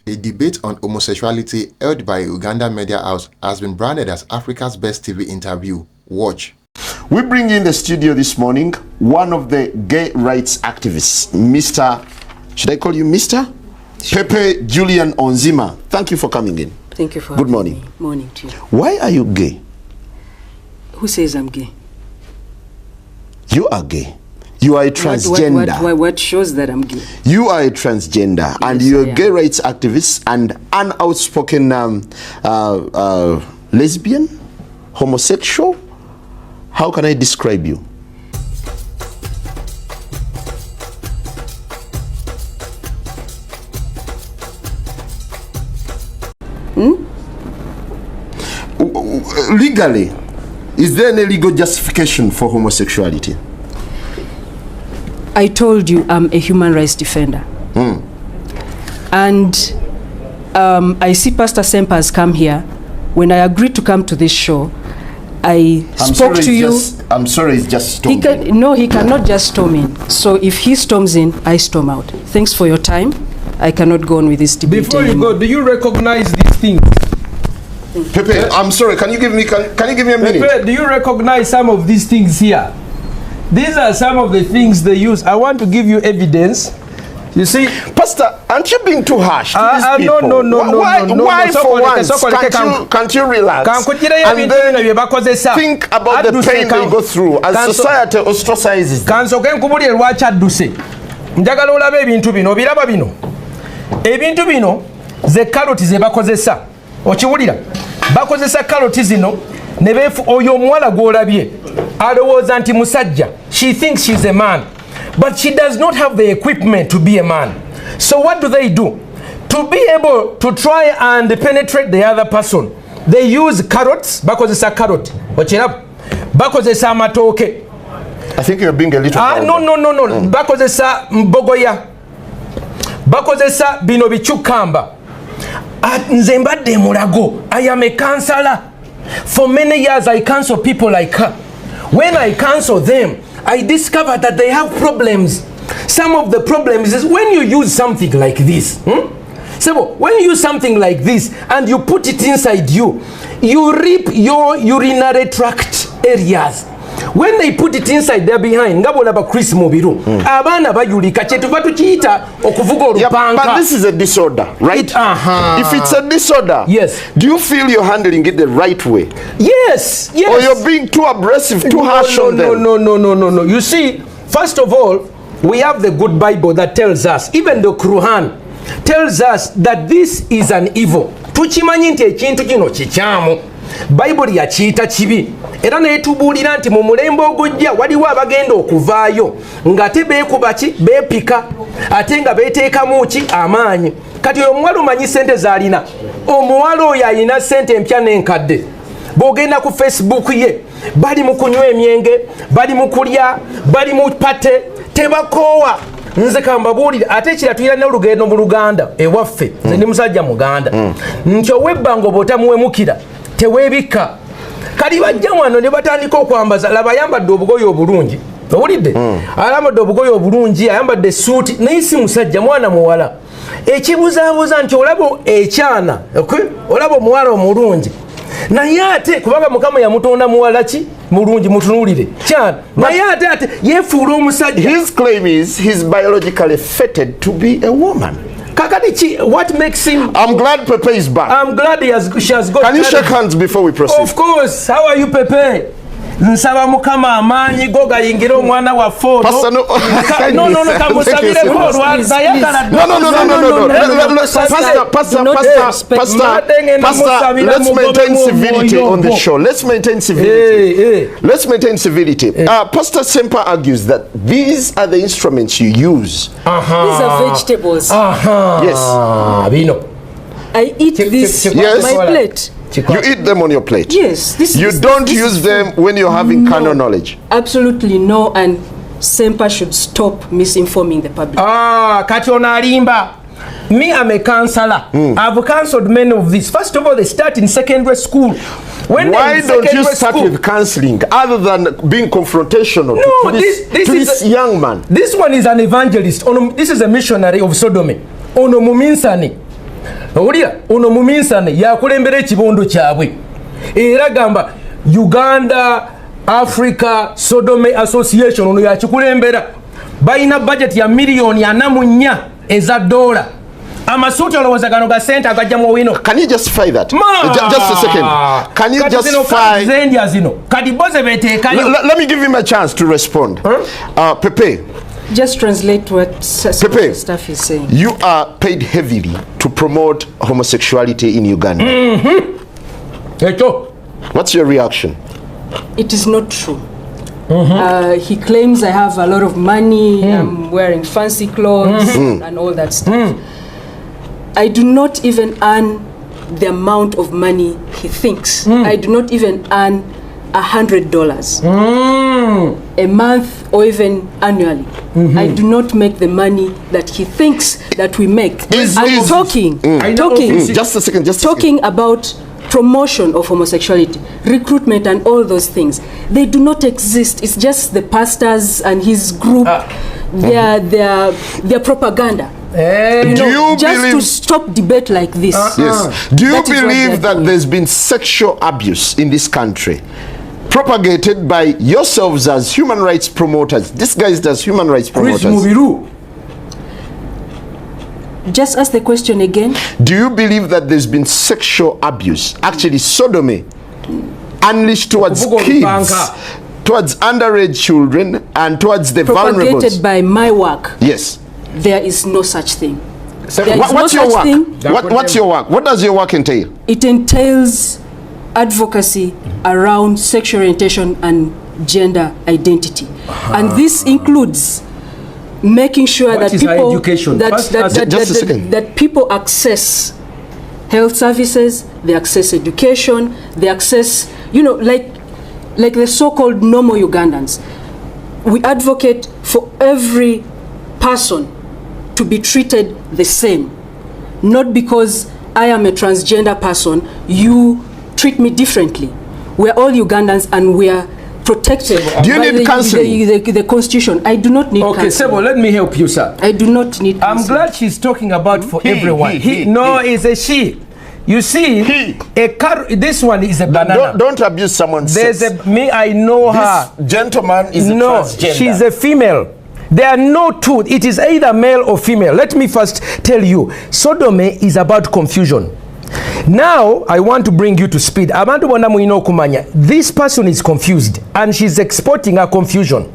A debate on homosexuality held by Ugandan media house has been branded as Africa's best TV interview. Watch. We bring in the studio this morning one of the gay rights activists, Mr. Should I call you Mr? Sure. Pepe Julian Onziema. Thank you for coming in. Thank you for Good morning. Me. Morning to you. Why are you gay? Who says I'm gay? You are gay. You are a transgender. What shows that I'm gay? You are a transgender, yes, and you're a gay rights activist and an outspoken lesbian, homosexual. How can I describe you? Legally, is there any legal justification for homosexuality? I told you I'm a human rights defender. And I see Pastor Sempa has come here. When I agreed to come to this show, I spoke to you. I'm sorry, it's just storming. He cannot just storm in. So if he storms in, I storm out. Thanks for your time. I cannot go on with this debate Before anymore. you go, do you recognize these things? Pepe, I'm sorry, can you give me a minute? Pepe, do you recognize some of these things here? These are some of the things they use. I want to give you evidence. You see, Pastor, aren't you being too harsh to these people? No. Why for once can't you relax and then think about the pain they go through as society ostracizes them? Kansoke nkubulire lwaki adduse. Njagala olabe ebintu bino, biraba bino. Ebintu bino ze karoti ze bakozesa. Okiwulira? Bakozesa karoti zino ne beefu oyo omuwala gw'olabye alowooza nti musajja. She thinks she's a man, but she does not have the equipment to be a man. So what do? To be able to try and penetrate the other person, they use carrots. Bakozesa carrot. Okiraba? Bakozesa amatooke. I think you're being a little no. Bakozesa mbogoya. Bakozesa bino bichukamba. Nze mbadde mulago. I am a counselor. For many years I counsel people like her. When I counsel them, I discover that they have problems. Some of the problems is when you use something like this. So when you use something like this and you put it inside you, you rip your urinary tract areas. When they put it inside there behind, ngabolaba Chris Mubiru. Abana bayulika chetuva tukiita okuvuga olupanga. But this is a disorder, right? If it's a disorder, yes. Do you feel you're handling it the right way? Yes. Or you're being too aggressive, too harsh on them? No. You see, first of all, we have the good Bible that tells us, even the Quran tells us that this is an evil. Tukimanyi nti ekintu kino kikyamu. Bible yakiyita kibi. Era netubuulira nti mu mulembe ogujja waliwo abagenda okuvaayo nga te beekuba ki beepika ate nga beeteekamu ki amaanyi. Kati omuwala omanyi ssente z'alina. Omuwala oyo alina ssente empya n'enkadde. Bw'ogenda ku Facebook ye bali mu kunywa emyenge, bali mu kulya, bali mu pate, tebakoowa. Nze kambabuulire ate ekira tuyina n'olugendo mu Luganda ewaffe. Nze ndi musajja Muganda. Nti ow'ebbanga bw'otamuwemukira teweebika. Kali bajja wano ne batandika okwambaza, laba ayambadde obugoye obulungi. Owulidde? Ayambadde obugoye obulungi, ayambadde suuti, naye si musajja, mwana muwala. Ekibuzaabuza nti olaba ekyana, olaba omuwala omulungi. Naye ate kubanga Mukama yamutonda muwala ki mulungi, mutunuulire kyana. Naye ate yeefuula omusajja. His claim is he's biologically fated to be a woman. What makes him? I'm glad Pepe is back. I'm glad she has got. Can you shake hands before we proceed? Of course. How are you, Pepe? Nsaba Mukama amaanyi go gayingira omwana wa fono. Pastor, no. Kamusabire ko lwaza yakala. No. Pastor, let's maintain civility on the show. Let's maintain civility. Let's maintain civility. Pastor Sempa argues that these are the instruments you use. These are vegetables. Yes. Bino. I eat this on my plate. You eat them on your plate? Yes. You don't use them when you're having carnal knowledge? Absolutely no, and Sempa should stop misinforming the public. Kati onalimba. Me, I'm a counselor. I've counseled many of these. First of all, they start in secondary school. Why don't you start with counseling other than being confrontational to this young man? This one is an evangelist. This is a missionary of Sodomy. Ono muminsani. Owulira ono muminsane yakulembera ekibondo kyabwe era gamba Uganda Africa Sodomy Association ono yakikulembera balina budget ya miliyoni 44 eza dola. Amasuuti olowooza gano ga sente agajja mu wino. Can you justify that? Just a second. Can you justify? Let me give him a chance to respond. Pepe. Just translate what Pepe, stuff is saying. You are paid heavily to promote homosexuality in Uganda. What's your reaction? It is not true. He claims I have a lot of money, I'm wearing fancy clothes and all that stuff. I do not even earn the amount of money he thinks. I do not even earn $100 a month or even annually. I do not make the money that he thinks that we make. I'm talking just a second, talking about promotion of homosexuality, recruitment and all those things. They do not exist. It's just the pastors and his group, their propaganda. Just to stop debate like this. Yes. Do you believe that there's been sexual abuse in this country propagated by yourselves as human rights promoters? This guy is as human rights promoters. Just ask the question again. Do you believe that there's been sexual abuse, actually sodomy, unleashed towards kids, towards underage children, and towards the vulnerable? Propagated by my work. Yes. There is no such thing. What's your work? What's your work? What does your work entail? It entails advocacy around sexual orientation and gender identity. And this includes making sure that people that people access health services, they access education, they access, like the so-called normal Ugandans. We advocate for every person to be treated the same, not because I am a transgender person, you treat me differently. We're all Ugandans and we are protected. Do you need counseling? The Constitution. I do not need counseling. Okay, Sebo, let me help you, sir. I do not need counseling. I'm glad she's talking about for everyone. It's a she. You see, this one is a banana. Don't abuse someone's sex. I know her. This gentleman is a transgender. She's a female. There are no two. It is either male or female. Let me first tell you, sodomy is about confusion. Now, I want to bring you to speed. This person is confused and she's exporting her confusion.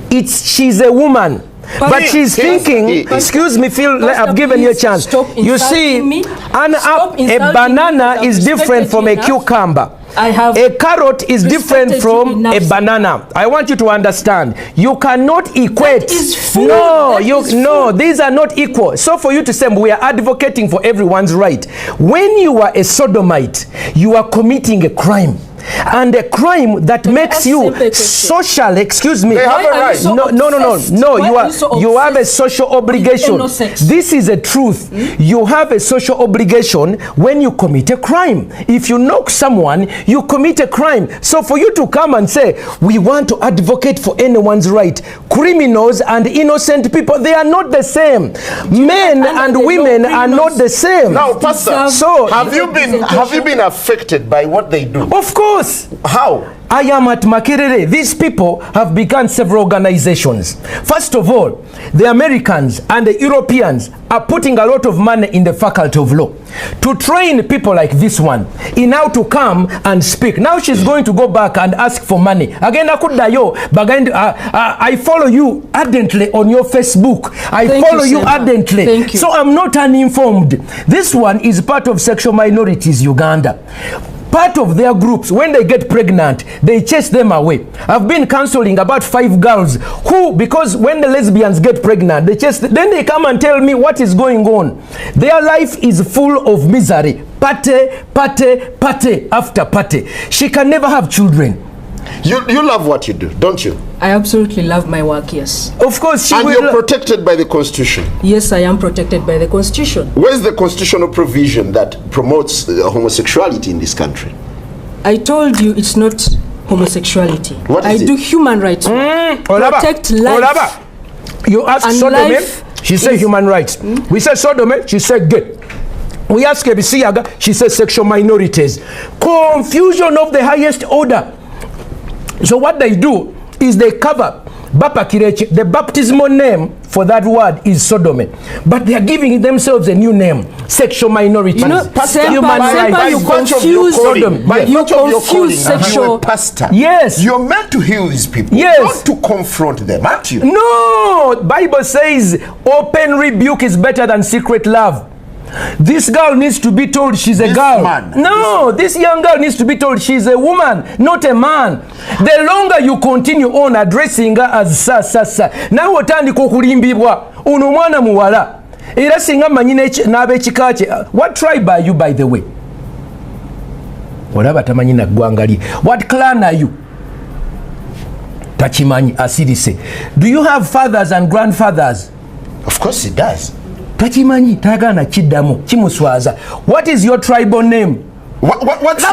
She's a woman. But she's thinking, excuse me, Phil, I've given you a chance. You see, a banana is different from a cucumber. A carrot is different from a banana. I want you to understand. You cannot equate. No, these are not equal. So for you to say we are advocating for everyone's right. When you are a sodomite, you are committing a crime. And a crime that makes you social, excuse me. They have a right. No, you have a social obligation. This is a truth. You have a social obligation when you commit a crime. If you knock someone, you commit a crime. So for you to come and say, we want to advocate for anyone's right, criminals and innocent people, they are not the same. Men and women are not the same. Now, Pastor, so have you been affected by what they do? Of course. How? I am at Makerere. These people have begun several organizations. First of all, the Americans and the Europeans are putting a lot of money in the faculty of law to train people like this one in how to come and speak. Now she's going to go back and ask for money. Again, I follow you ardently on your Facebook. I follow you ardently. Thank you. So I'm not uninformed. This one is part of Sexual Minorities Uganda. Part of their groups, when they get pregnant, they chase them away. I've been counseling about 5 girls who, because when the lesbians get pregnant, then they come and tell me what is going on. Their life is full of misery. Pate after pate. She can never have children. You love what you do, don't you? I absolutely love my work, yes. Of course. And you're protected by the Constitution. Yes, I am protected by the Constitution. Where's the constitutional provision that promotes homosexuality in this country? I told you it's not homosexuality. What is I do human rights. Protect life. You ask sodomy, she said human rights. We said sodomy, she said gay. We ask Ebisiyaga, she says sexual minorities. Confusion of the highest order. So what they do is they cover Bapa Kirechi. The baptismal name for that word is sodomy, but they are giving themselves a new name, sexual minorities. You know, human rights. You confuse sodomy. You confuse sexual. Pastor. Yes. You're meant to heal these people, yes, not to confront them, aren't you? No, Bible says open rebuke is better than secret love. This girl needs to be told she's a girl. No, this young girl needs to be told she's a woman, not a man. The longer you continue on addressing her as sa, now otandika okulimbibwa ono mwana muwala era singa manyine n'abekika kye. What tribe are you, by the way? Olaba tamanyi na ggwangali. What clan are you? Tachimanyi asirise. Do you have fathers and grandfathers? Of course it does. Tachimanyi tagana kiddamu kimuswaza. What is your tribal name? What's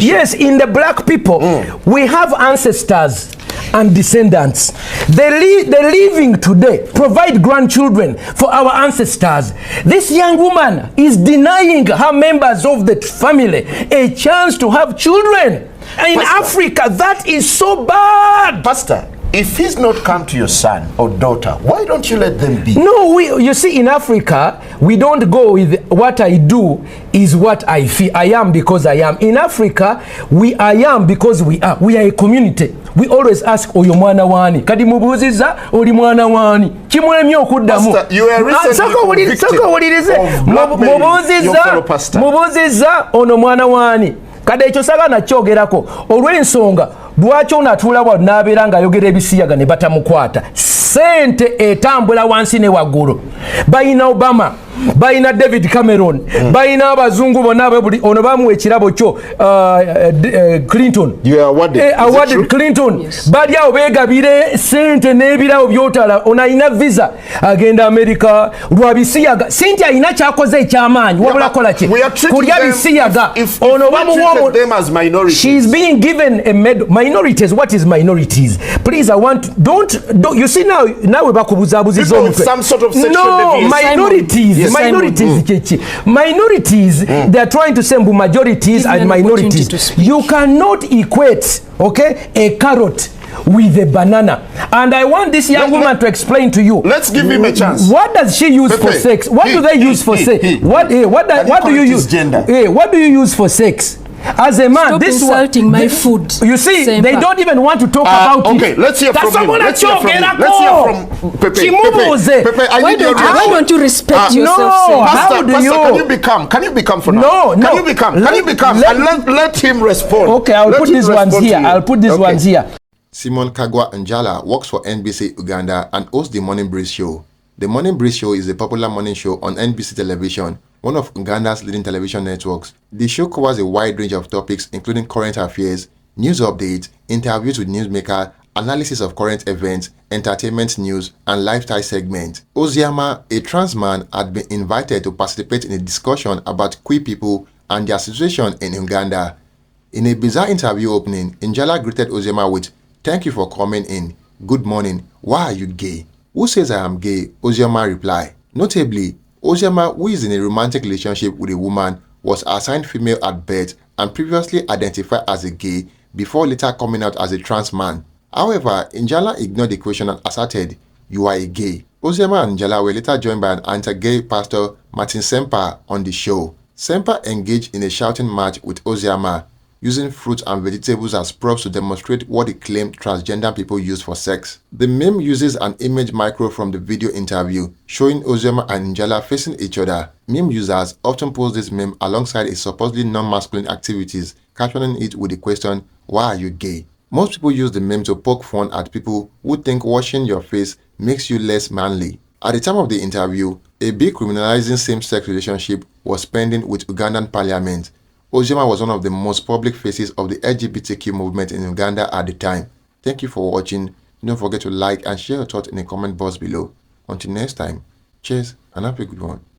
Yes, in the black people, we have ancestors and descendants. The living today provide grandchildren for our ancestors. This young woman is denying her members of the family a chance to have children. In Africa, that is so bad. Pastor, if he's not come to your son or daughter, why don't you let them be? No, you see, in Africa, we don't go with what I do is what I feel. I am because I am. In Africa, I am because we are. We are a community. We always ask, oyo mwana wani. Kadi mubuziza, oli mwana wani. Kimwemye okuddamu. Pastor, you are recently convicted of blackmailing your fellow pastor. Mubuziza, ono mwana wani. Kade ekyo sagana kyogerako olw'ensonga lwaki onatuula bwa n'abeera ng'ayogera ebisiyaga ne batamukwata. Sente etambula wansi ne waggulu. Bayina Obama, bayina David Cameron, bayina abazungu bonna buli ono bamuwa ekirabo kyo Clinton. Awarded Clinton. Yes. Bali awo beegabire sente n'ebirabo by'otala. Ono ayina visa agenda America lwa bisiyaga. Sente ayina kyakoze eky'amaanyi wabula kola ki? Kulya bisiyaga. Ono bamuwa. She's being given a medal. Minorities, what is minorities? Please, I want don't you see now we bakubuzabuziza omutwe. Some sort of sexual deviation. Minorities. Yes, minorities, they are trying to say majorities and minorities. You cannot equate, okay, a carrot with a banana. And I want this young woman to explain to you. Let's give him a chance. What does she use for sex? What do they use for sex? What do you use? Gender. What do you use for sex? As a man, stop insulting my food. You see, they don't even want to talk about it. Okay, let's hear from him. Let's hear from Pepe. Why don't you respect yourself? No, how do you? Can you become for now? No. Can you become? And let him respond. Okay, I'll put these ones here. Simon Kaggwa Njala works for NBS Uganda and hosts the Morning Breeze Show. The Morning Breeze Show is a popular morning show on NBS Television, one of Uganda's leading television networks. The show covers a wide range of topics including current affairs, news updates, interviews with newsmakers, analysis of current events, entertainment news, and lifestyle segments. Onziema, a trans man, had been invited to participate in a discussion about queer people and their situation in Uganda. In a bizarre interview opening, Njala greeted Onziema with, "Thank you for coming in. Good morning. Why are you gay?" "Who says I am gay?" Onziema replied. Notably, Onziema, who is in a romantic relationship with a woman, was assigned female at birth and previously identified as a gay before later coming out as a trans man. However, Njala ignored the question and asserted, "You are a gay." Onziema and Njala were later joined by an anti-gay pastor, Martin Semper, on the show. Semper engaged in a shouting match with Onziema, using fruits and vegetables as props to demonstrate what he claimed transgender people use for sex. The meme uses an image micro from the video interview, showing Onziema and Njala facing each other. Meme users often post this meme alongside a supposedly non-masculine activities, captioning it with the question, "Why are you gay?" Most people use the meme to poke fun at people who think washing your face makes you less manly. At the time of the interview, a bill criminalizing same-sex relationship was pending with Ugandan parliament. Onziema was one of the most public faces of the LGBTQ movement in Uganda at the time. Thank you for watching. Don't forget to like and share your thoughts in the comment box below. Until next time, cheers and have a good one.